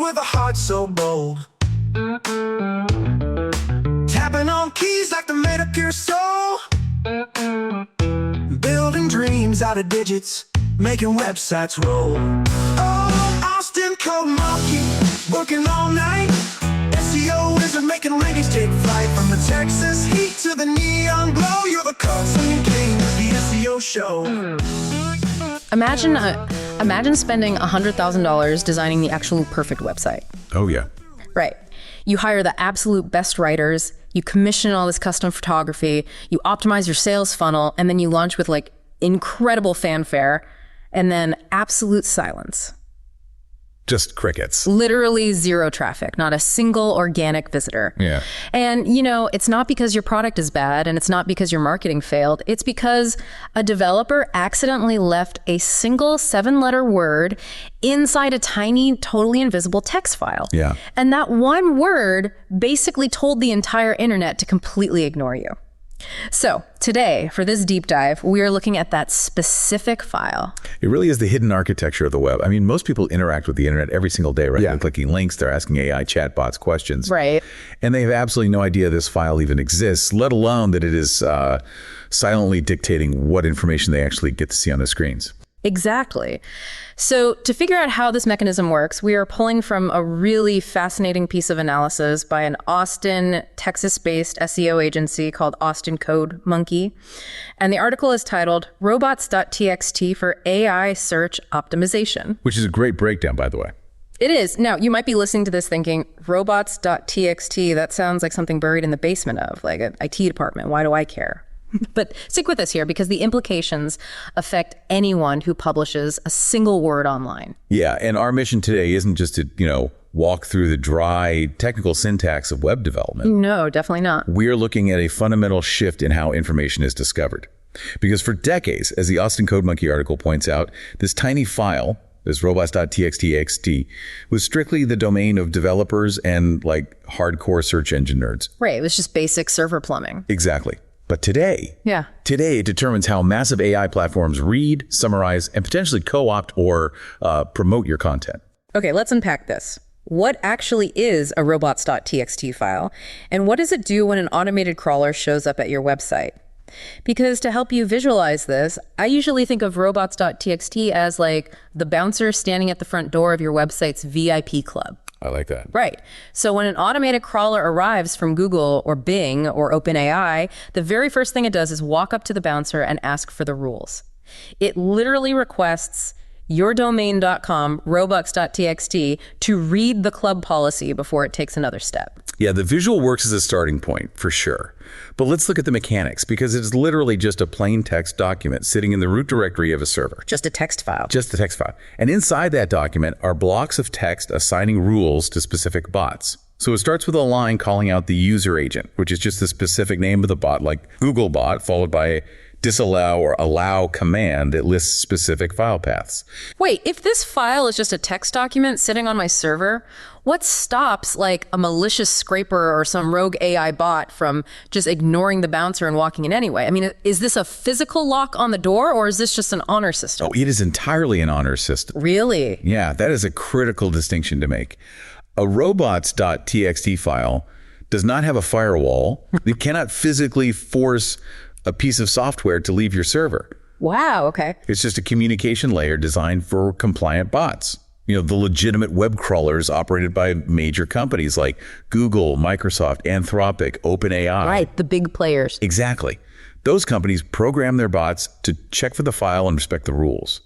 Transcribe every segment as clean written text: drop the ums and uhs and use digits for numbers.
with a heart so bold. Tapping on keys like they made up your soul. Building dreams out of digits, making websites roll. Oh, Austin Code Monkey, working all night. SEO wizard making rankings take flight. From the Texas heat to the neon glow, you're the constant king of the SEO show. Imagine spending $100,000 designing the actual perfect website. Oh, yeah. Right. You hire the absolute best writers, you commission all this custom photography, you optimize your sales funnel, and then you launch with like incredible fanfare, and then absolute silence. Just crickets. Literally zero traffic, not a single organic visitor. Yeah. And, you know, it's not because your product is bad and it's not because your marketing failed. It's because a developer accidentally left a single 7-letter word inside a tiny, totally invisible text file. Yeah. And that one word basically told the entire internet to completely ignore you. So today, for this deep dive, we are looking at that specific file. It really is the hidden architecture of the web. I mean, most people interact with the internet every single day, right? Yeah. They're clicking links, they're asking AI chatbots questions. Right. And they have absolutely no idea this file even exists, let alone that it is silently dictating what information they actually get to see on the screens. Exactly. So to figure out how this mechanism works, we are pulling from a really fascinating piece of analysis by an Austin, Texas-based SEO agency called Austin Code Monkey. And the article is titled Robots.txt for AI Search Optimization. Which is a great breakdown, by the way. It is. Now, you might be listening to this thinking, robots.txt, that sounds like something buried in the basement of, like an IT department. Why do I care? But stick with us here because the implications affect anyone who publishes a single word online. Yeah, and our mission today isn't just to, walk through the dry technical syntax of web development. No, definitely not. We're looking at a fundamental shift in how information is discovered. Because for decades, as the Austin Code Monkey article points out, this tiny file, this robots.txt, was strictly the domain of developers and like hardcore search engine nerds. Right. It was just basic server plumbing. Exactly. But today it determines how massive AI platforms read, summarize, and potentially co-opt or promote your content. Okay, let's unpack this. What actually is a robots.txt file? And what does it do when an automated crawler shows up at your website? Because to help you visualize this, I usually think of robots.txt as like the bouncer standing at the front door of your website's VIP club. I like that. Right. So when an automated crawler arrives from Google or Bing or OpenAI, the very first thing it does is walk up to the bouncer and ask for the rules. It literally requests yourdomain.com, robots.txt, to read the club policy before it takes another step. Yeah, the visual works as a starting point, for sure. But let's look at the mechanics, because it's literally just a plain text document sitting in the root directory of a server. Just a text file. Just a text file. And inside that document are blocks of text assigning rules to specific bots. So it starts with a line calling out the user agent, which is just the specific name of the bot, like Google bot, followed by a disallow or allow command that lists specific file paths. Wait, if this file is just a text document sitting on my server, what stops like a malicious scraper or some rogue AI bot from just ignoring the bouncer and walking in anyway? I mean, is this a physical lock on the door or is this just an honor system? Oh, it is entirely an honor system. Really? Yeah, that is a critical distinction to make. A robots.txt file does not have a firewall. It cannot physically force a piece of software to leave your server. Wow, okay. It's just a communication layer designed for compliant bots. The legitimate web crawlers operated by major companies like Google, Microsoft, Anthropic, OpenAI. Right, the big players. Exactly. Those companies program their bots to check for the file and respect the rules.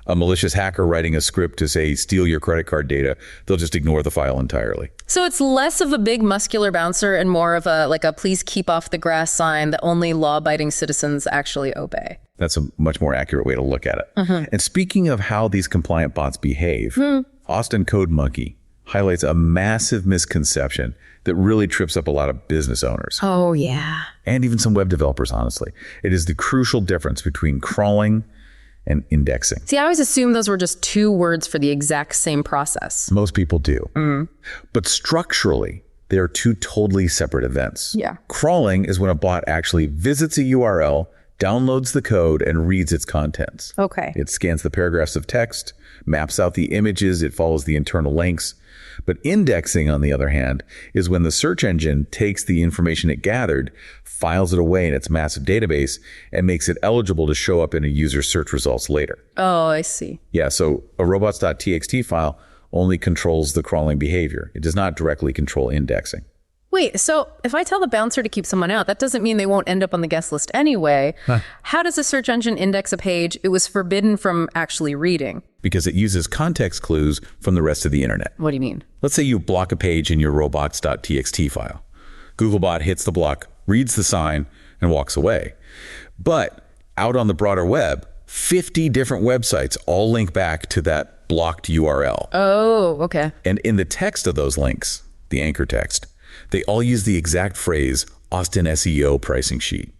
A malicious hacker writing a script to say, steal your credit card data, they'll just ignore the file entirely. So it's less of a big muscular bouncer and more of a please keep off the grass sign that only law-abiding citizens actually obey. That's a much more accurate way to look at it. And speaking of how these compliant bots behave, Austin Code Monkey highlights a massive misconception that really trips up a lot of business owners. Oh, yeah. And even some web developers, honestly. It is the crucial difference between crawling and indexing. See, I always assumed those were just two words for the exact same process. Most people do. But structurally, they are two totally separate events. Yeah. Crawling is when a bot actually visits a URL, downloads the code, and reads its contents. Okay. It scans the paragraphs of text, maps out the images, it follows the internal links. But indexing, on the other hand, is when the search engine takes the information it gathered, files it away in its massive database, and makes it eligible to show up in a user's search results later. Oh, I see. Yeah, so a robots.txt file only controls the crawling behavior. It does not directly control indexing. Wait, so if I tell the bouncer to keep someone out, that doesn't mean they won't end up on the guest list anyway. How does a search engine index a page it was forbidden from actually reading? Because it uses context clues from the rest of the internet. What do you mean? Let's say you block a page in your robots.txt file. Googlebot hits the block, reads the sign, and walks away. But out on the broader web, 50 different websites all link back to that blocked URL. Oh, okay. And in the text of those links, the anchor text, they all use the exact phrase, Austin SEO pricing sheet.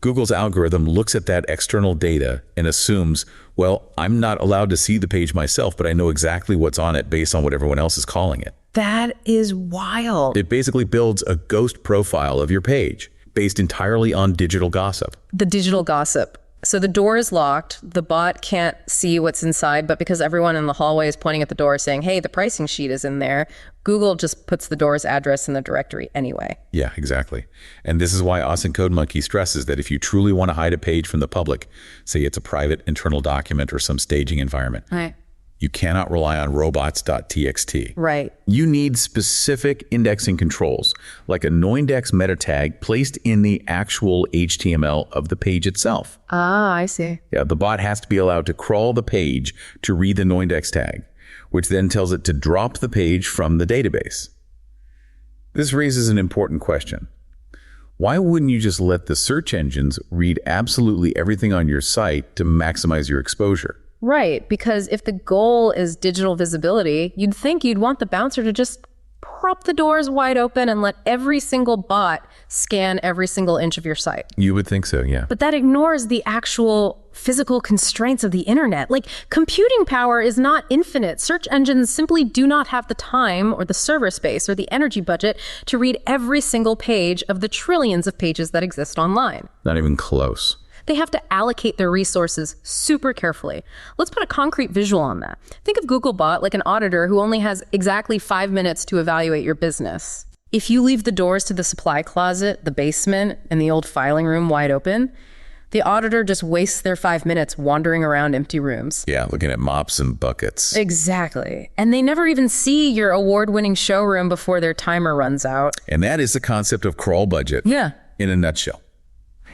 Google's algorithm looks at that external data and assumes, well, I'm not allowed to see the page myself, but I know exactly what's on it based on what everyone else is calling it. That is wild. It basically builds a ghost profile of your page based entirely on digital gossip. The digital gossip. So the door is locked. The bot can't see what's inside, but because everyone in the hallway is pointing at the door saying, hey, the pricing sheet is in there, Google just puts the door's address in the directory anyway. Yeah, exactly. And this is why Austin Code Monkey stresses that if you truly want to hide a page from the public, say it's a private internal document or some staging environment, Right. you cannot rely on robots.txt. Right. You need specific indexing controls, like a noindex meta tag placed in the actual HTML of the page itself. Ah, I see. Yeah, the bot has to be allowed to crawl the page to read the noindex tag, which then tells it to drop the page from the database. This raises an important question. Why wouldn't you just let the search engines read absolutely everything on your site to maximize your exposure? Right, because if the goal is digital visibility, you'd think you'd want the bouncer to just prop the doors wide open and let every single bot scan every single inch of your site. You would think so, yeah. But that ignores the actual physical constraints of the internet. Like, computing power is not infinite. Search engines simply do not have the time or the server space or the energy budget to read every single page of the trillions of pages that exist online. Not even close. They have to allocate their resources super carefully. Let's put a concrete visual on that. Think of Googlebot like an auditor who only has exactly 5 minutes to evaluate your business. If you leave the doors to the supply closet, the basement, and the old filing room wide open, the auditor just wastes their 5 minutes wandering around empty rooms. Yeah, looking at mops and buckets. Exactly. And they never even see your award-winning showroom before their timer runs out. And that is the concept of crawl budget Yeah. in a nutshell.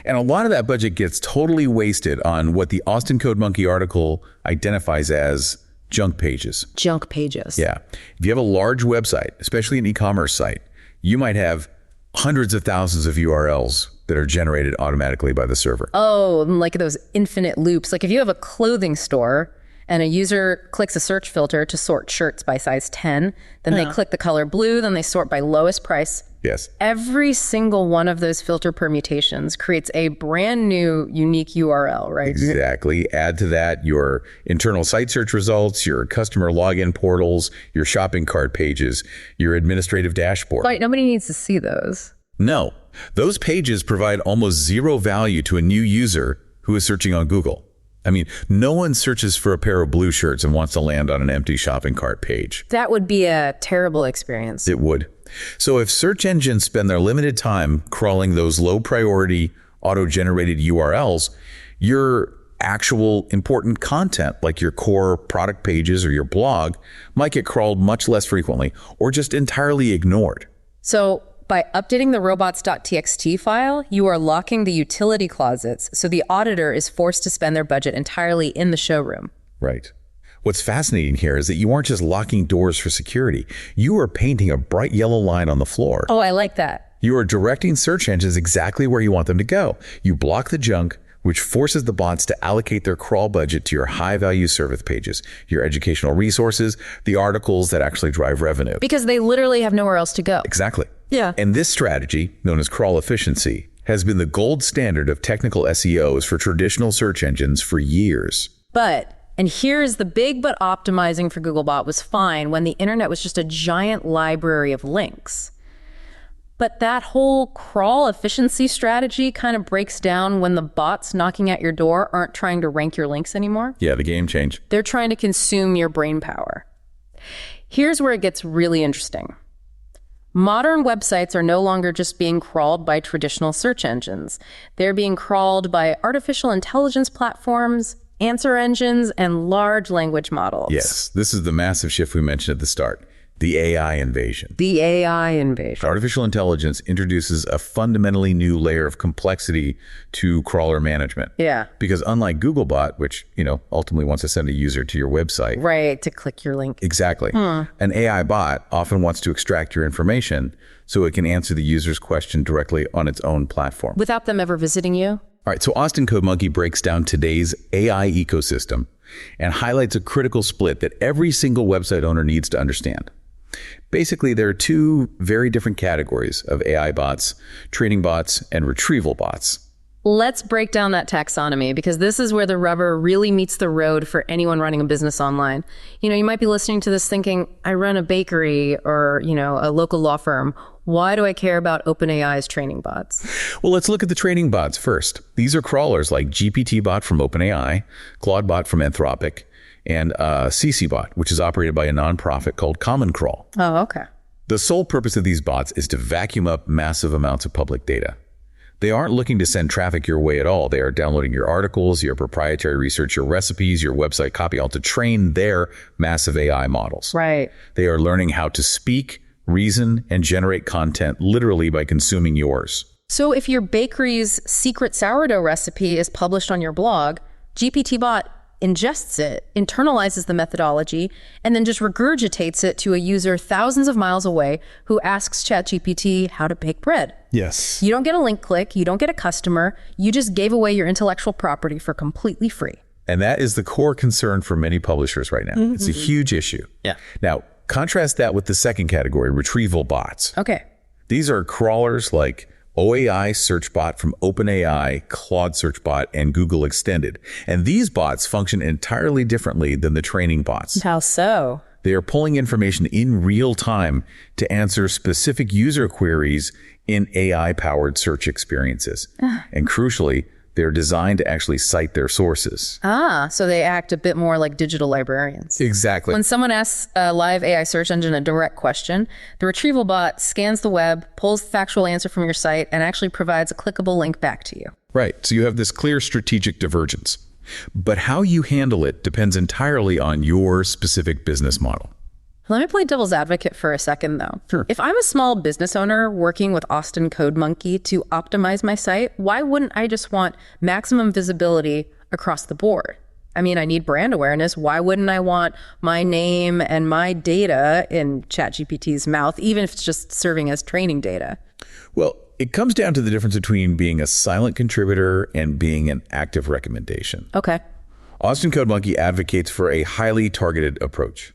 And a lot of that budget gets totally wasted on what the Austin Code Monkey article identifies as junk pages. Junk pages. Yeah. If you have a large website, especially an e-commerce site, you might have hundreds of thousands of URLs that are generated automatically by the server. Oh, like those infinite loops. Like if you have a clothing store and a user clicks a search filter to sort shirts by size 10, then they click the color blue, then they sort by lowest price. Yes. Every single one of those filter permutations creates a brand new unique URL, right? Exactly. Add to that your internal site search results, your customer login portals, your shopping cart pages, your administrative dashboard. Right, nobody needs to see those. No, those pages provide almost zero value to a new user who is searching on Google. I mean, no one searches for a pair of blue shirts and wants to land on an empty shopping cart page. That would be a terrible experience. It would. So if search engines spend their limited time crawling those low priority auto-generated URLs, your actual important content, like your core product pages or your blog, might get crawled much less frequently or just entirely ignored. So by updating the robots.txt file, you are locking the utility closets, so the auditor is forced to spend their budget entirely in the showroom. Right. What's fascinating here is that you aren't just locking doors for security. You are painting a bright yellow line on the floor. Oh, I like that. You are directing search engines exactly where you want them to go. You block the junk, which forces the bots to allocate their crawl budget to your high-value service pages, your educational resources, the articles that actually drive revenue. Because they literally have nowhere else to go. Exactly. Yeah. And this strategy, known as crawl efficiency, has been the gold standard of technical SEOs for traditional search engines for years. But, and here's the big but optimizing for Googlebot was fine when the internet was just a giant library of links. But that whole crawl efficiency strategy kind of breaks down when the bots knocking at your door aren't trying to rank your links anymore. Yeah, the game changed. They're trying to consume your brain power. Here's where it gets really interesting. Modern websites are no longer just being crawled by traditional search engines. They're being crawled by artificial intelligence platforms, answer engines, and large language models. Yes, this is the massive shift we mentioned at the start. The AI invasion. The AI invasion. Artificial intelligence introduces a fundamentally new layer of complexity to crawler management. Yeah. Because unlike Googlebot, which, ultimately wants to send a user to your website. Right, to click your link. Exactly. An AI bot often wants to extract your information so it can answer the user's question directly on its own platform. Without them ever visiting you? All right, so Austin CodeMonkey breaks down today's AI ecosystem and highlights a critical split that every single website owner needs to understand. Basically, there are two very different categories of AI bots: training bots and retrieval bots. Let's break down that taxonomy, because this is where the rubber really meets the road for anyone running a business online. You might be listening to this thinking, I run a bakery or, a local law firm. Why do I care about OpenAI's training bots? Well, let's look at the training bots first. These are crawlers like GPT-bot from OpenAI, Claude-bot from Anthropic, and CC-bot, which is operated by a nonprofit called Common Crawl. Oh, okay. The sole purpose of these bots is to vacuum up massive amounts of public data. They aren't looking to send traffic your way at all. They are downloading your articles, your proprietary research, your recipes, your website copy, all to train their massive AI models. Right. They are learning how to speak, reason, and generate content literally by consuming yours. So if your bakery's secret sourdough recipe is published on your blog, GPT-bot ingests it, internalizes the methodology, and then just regurgitates it to a user thousands of miles away who asks ChatGPT how to bake bread. Yes. You don't get a link click, you don't get a customer, you just gave away your intellectual property for completely free. And that is the core concern for many publishers right now. Mm-hmm. It's a huge issue. Yeah. Now, contrast that with the second category, retrieval bots. Okay. These are crawlers like OAI Search Bot from OpenAI, Claude Search Bot, and Google Extended. And these bots function entirely differently than the training bots. How so? They are pulling information in real time to answer specific user queries in AI-powered search experiences. And crucially, they're designed to actually cite their sources. So they act a bit more like digital librarians. Exactly. When someone asks a live AI search engine a direct question, the retrieval bot scans the web, pulls the factual answer from your site, and actually provides a clickable link back to you. Right. So you have this clear strategic divergence. But how you handle it depends entirely on your specific business model. Let me play devil's advocate for a second, though. Sure. If I'm a small business owner working with Austin CodeMonkey to optimize my site, why wouldn't I just want maximum visibility across the board? I mean, I need brand awareness. Why wouldn't I want my name and my data in ChatGPT's mouth, even if it's just serving as training data? Well, it comes down to the difference between being a silent contributor and being an active recommendation. Okay. Austin CodeMonkey advocates for a highly targeted approach.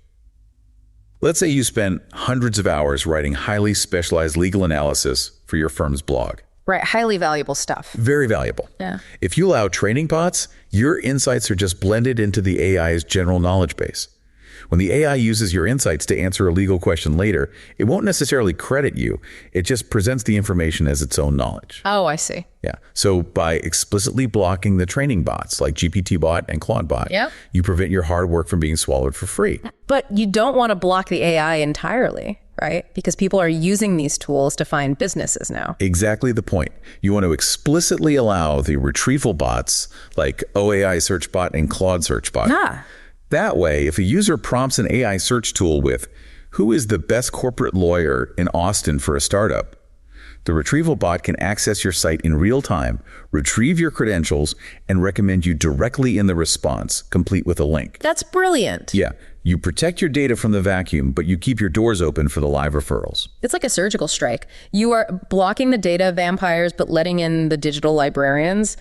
Let's say you spend hundreds of hours writing highly specialized legal analysis for your firm's blog. Right, highly valuable stuff. Very valuable. Yeah. If you allow training bots, your insights are just blended into the AI's general knowledge base. When the AI uses your insights to answer a legal question later, it won't necessarily credit you. It just presents the information as its own knowledge. Oh, I see. Yeah. So by explicitly blocking the training bots like GPT-bot and Claude-bot, Yep. you prevent your hard work from being swallowed for free. But you don't want to block the AI entirely, right? Because people are using these tools to find businesses now. Exactly the point. You want to explicitly allow the retrieval bots like OAI Search Bot and Claude Search Bot. That way, if a user prompts an AI search tool with, "Who is the best corporate lawyer in Austin for a startup?" the retrieval bot can access your site in real time, retrieve your credentials, and recommend you directly in the response, complete with a link. That's brilliant. Yeah. You protect your data from the vacuum, but you keep your doors open for the live referrals. It's like a surgical strike. You are blocking the data vampires, but letting in the digital librarians.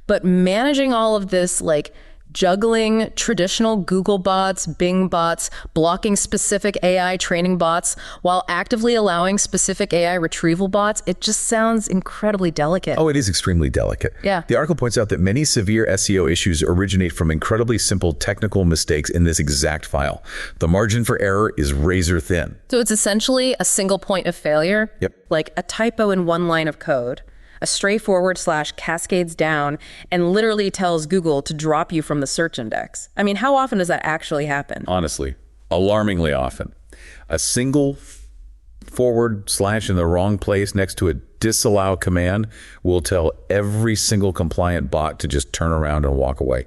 But managing all of this, like juggling traditional Google bots, Bing bots, blocking specific AI training bots, while actively allowing specific AI retrieval bots, it just sounds incredibly delicate. Oh, it is extremely delicate. Yeah. The article points out that many severe SEO issues originate from incredibly simple technical mistakes in this exact file. The margin for error is razor thin. So it's essentially a single point of failure. Yep. Like a typo in one line of code. A stray forward / cascades down and literally tells Google to drop you from the search index. I mean, how often does that actually happen? Honestly, alarmingly often. A single forward slash in the wrong place next to a disallow command will tell every single compliant bot to just turn around and walk away.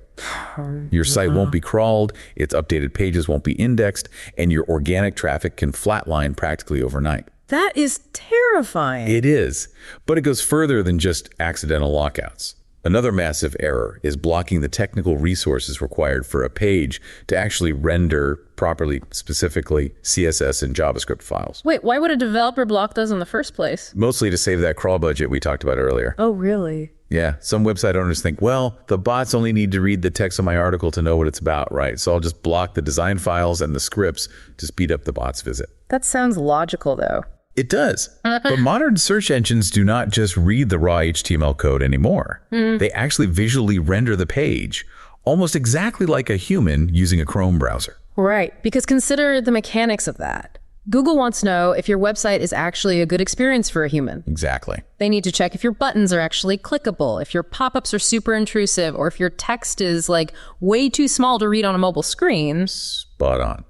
Your site won't be crawled, its updated pages won't be indexed, and your organic traffic can flatline practically overnight. That is terrifying. It is, but it goes further than just accidental lockouts. Another massive error is blocking the technical resources required for a page to actually render properly, specifically CSS and JavaScript files. Wait, why would a developer block those in the first place? Mostly to save that crawl budget we talked about earlier. Oh, really? Yeah, some website owners think, well, the bots only need to read the text of my article to know what it's about, right? So I'll just block the design files and the scripts to speed up the bot's visit. That sounds logical, though. It does. But modern search engines do not just read the raw HTML code anymore. They actually visually render the page, almost exactly like a human using a Chrome browser. Right, because consider the mechanics of that. Google wants to know if your website is actually a good experience for a human. Exactly. They need to check if your buttons are actually clickable, if your pop-ups are super intrusive, or if your text is like way too small to read on a mobile screen. Spot on.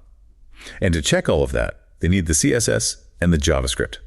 And to check all of that, they need the CSS and the JavaScript.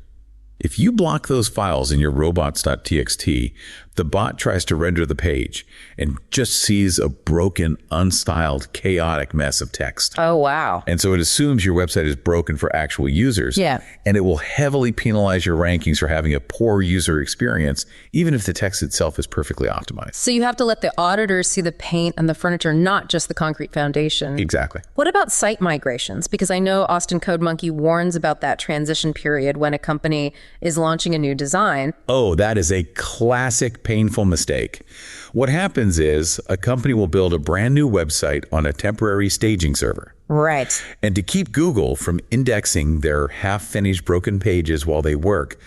If you block those files in your Robots.txt, the bot tries to render the page and just sees a broken, unstyled, chaotic mess of text. Oh, wow. And so it assumes your website is broken for actual users. Yeah. And it will heavily penalize your rankings for having a poor user experience, even if the text itself is perfectly optimized. So you have to let the auditors see the paint and the furniture, not just the concrete foundation. Exactly. What about site migrations? Because I know Austin Code Monkey warns about that transition period when a company is launching a new design. Oh, that is a classic painful mistake. What happens is a company will build a brand new website on a temporary staging server. Right. And to keep Google from indexing their half-finished broken pages while they work,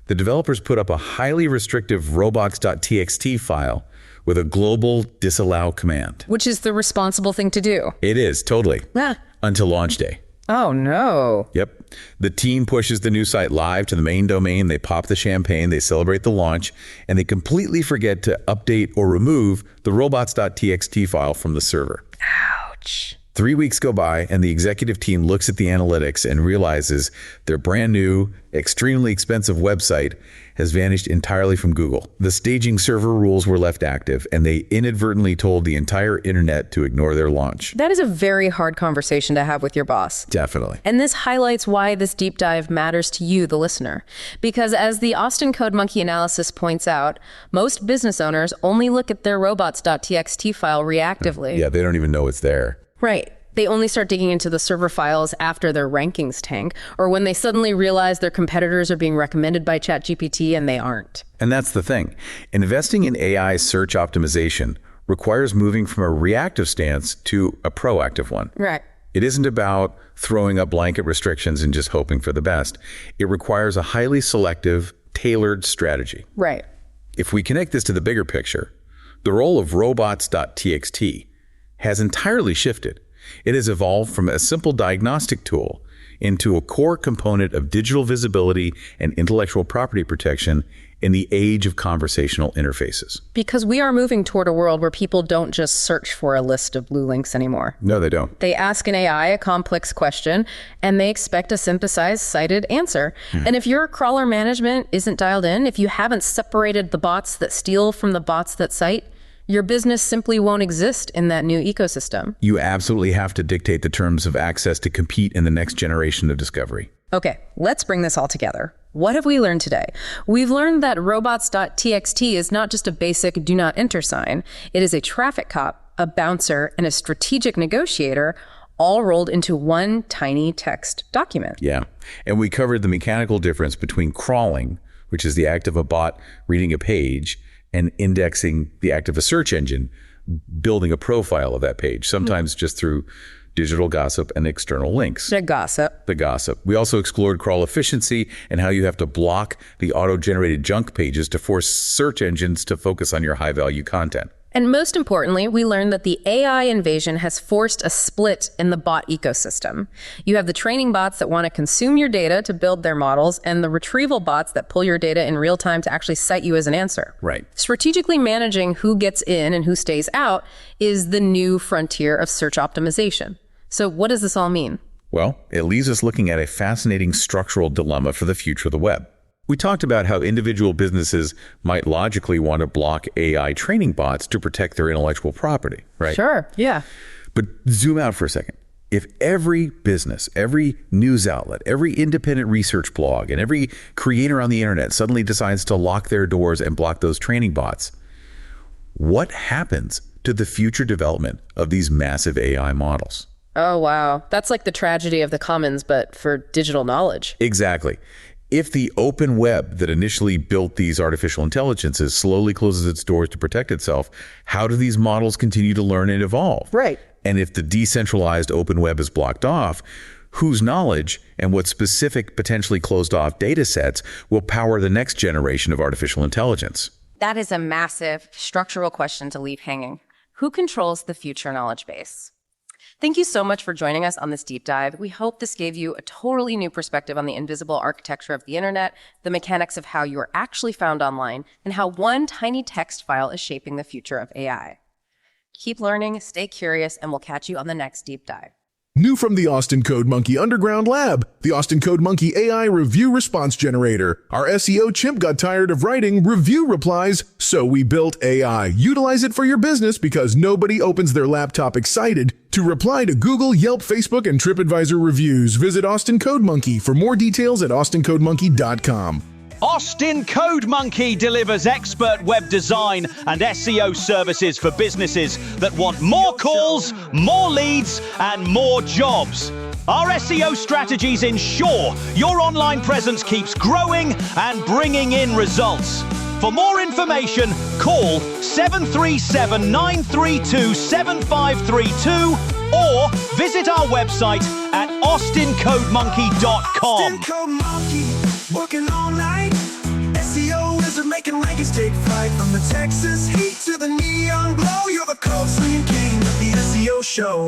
the developers put up a highly restrictive robots.txt file with a global disallow command. Which is the responsible thing to do. It is, totally. Ah. Until launch day. Oh, no. Yep. The team pushes the new site live to the main domain. They pop the champagne, they celebrate the launch, and they completely forget to update or remove the robots.txt file from the server. Ouch. 3 weeks go by, and the executive team looks at the analytics and realizes their brand new, extremely expensive website has vanished entirely from Google. The staging server rules were left active, and they inadvertently told the entire internet to ignore their launch. That is a very hard conversation to have with your boss. Definitely. And this highlights why this deep dive matters to you, the listener. Because as the Austin Code Monkey analysis points out, most business owners only look at their robots.txt file reactively. Yeah, they don't even know it's there. Right. They only start digging into the server files after their rankings tank, or when they suddenly realize their competitors are being recommended by ChatGPT and they aren't. And that's the thing. Investing in AI search optimization requires moving from a reactive stance to a proactive one. Right. It isn't about throwing up blanket restrictions and just hoping for the best. It requires a highly selective, tailored strategy. Right. If we connect this to the bigger picture, the role of robots.txt has entirely shifted. It has evolved from a simple diagnostic tool into a core component of digital visibility and intellectual property protection in the age of conversational interfaces. Because we are moving toward a world where people don't just search for a list of blue links anymore. No, they don't. They ask an AI a complex question, and they expect a synthesized, cited answer. And if your crawler management isn't dialed in, if you haven't separated the bots that steal from the bots that cite, your business simply won't exist in that new ecosystem. You absolutely have to dictate the terms of access to compete in the next generation of discovery. Okay, let's bring this all together. What have we learned today? We've learned that robots.txt is not just a basic do not enter sign. It is a traffic cop, a bouncer, and a strategic negotiator, all rolled into one tiny text document. Yeah. And we covered the mechanical difference between crawling, which is the act of a bot reading a page, and indexing, the act of a search engine building a profile of that page, sometimes just through digital gossip and external links. The gossip. We also explored crawl efficiency and how you have to block the auto-generated junk pages to force search engines to focus on your high-value content. And most importantly, we learned that the AI invasion has forced a split in the bot ecosystem. You have the training bots that want to consume your data to build their models, and the retrieval bots that pull your data in real time to actually cite you as an answer. Right. Strategically managing who gets in and who stays out is the new frontier of search optimization. So what does this all mean? Well, it leaves us looking at a fascinating structural dilemma for the future of the web. We talked about how individual businesses might logically want to block AI training bots to protect their intellectual property, right? Sure, yeah. But zoom out for a second. If every business, every news outlet, every independent research blog, and every creator on the internet suddenly decides to lock their doors and block those training bots, what happens to the future development of these massive AI models? Oh, wow. That's like the tragedy of the commons, but for digital knowledge. Exactly. If the open web that initially built these artificial intelligences slowly closes its doors to protect itself, how do these models continue to learn and evolve? Right. And if the decentralized open web is blocked off, whose knowledge and what specific potentially closed off data sets will power the next generation of artificial intelligence? That is a massive structural question to leave hanging. Who controls the future knowledge base? Thank you so much for joining us on this deep dive. We hope this gave you a totally new perspective on the invisible architecture of the internet, the mechanics of how you are actually found online, and how one tiny text file is shaping the future of AI. Keep learning, stay curious, and we'll catch you on the next deep dive. New from the Austin Code Monkey Underground Lab, the Austin Code Monkey AI Review Response Generator. Our SEO chimp got tired of writing review replies, so we built AI. Utilize it for your business because nobody opens their laptop excited to reply to Google, Yelp, Facebook, and TripAdvisor reviews. Visit Austin Code Monkey for more details at austincodemonkey.com. Austin Code Monkey delivers expert web design and SEO services for businesses that want more calls, more leads, and more jobs. Our SEO strategies ensure your online presence keeps growing and bringing in results. For more information, call 737-932-7532 or visit our website at austincodemonkey.com. Austin Code Monkey, working all night. SEO is making rankings take flight. From the Texas heat to the neon glow, you're the code swinging king of the SEO show.